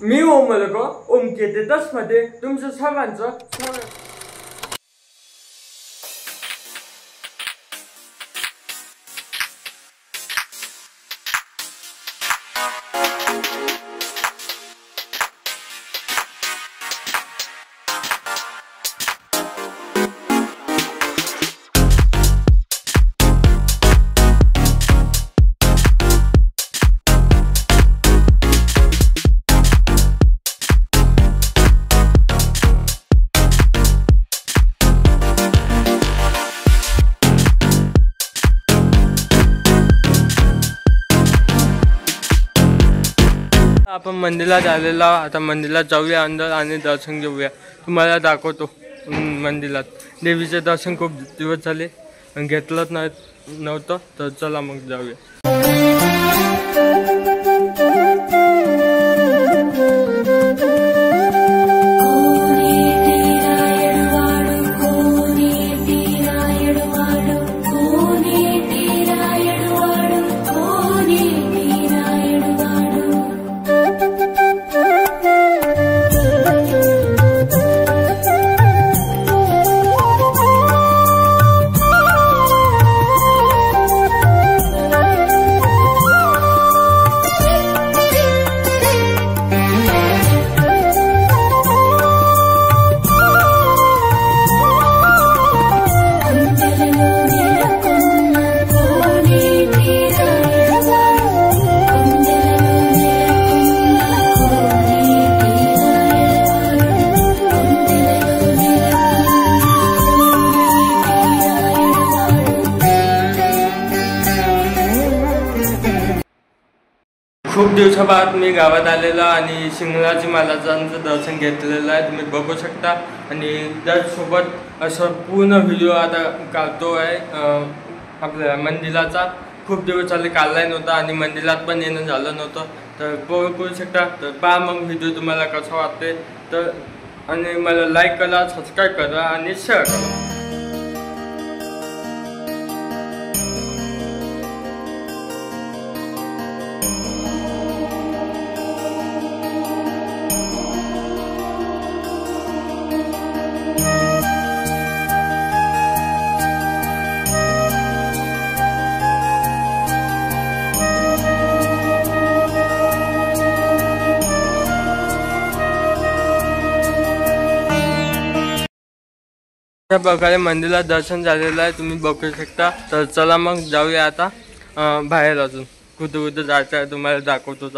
मी ओमलको ओमके देतस मध्ये तुमचं सर्वांचं स्वागत। आपण मंदिरात आलेलो, आता मंदिरात जाऊया अंदर आणि दर्शन घेऊया। तुम्हाला दाखवतो मंदिरात देवीचे दर्शन खूप दिवस झाले घेतलंच नव्हतं, तर चला मग जाऊया। खूप दिवसाबाद मी गावात आलेलो आणि शिंगणाजी महाराजांचं दर्शन घेतलेलं आहे, तुम्ही बघू शकता। आणि त्यासोबत असं पूर्ण व्हिडिओ आता काढतो आहे आपल्या मंदिराचा। खूप दिवस झाले काढलाय नव्हता आणि मंदिरात पण येणं झालं नव्हतं, तर बघू शकता। तर पहा मग व्हिडिओ तुम्हाला कसा वाटते, तर आणि मला लाईक करा, सबस्क्राईब करा आणि शेअर करा। अशा प्रकारे मंदिरात दर्शन झालेलं आहे, तुम्ही बघू शकता। तर चला मग जाऊया आता बाहेर, अजून कुठे कुठे जायचं आहे तुम्हाला दाखवतो।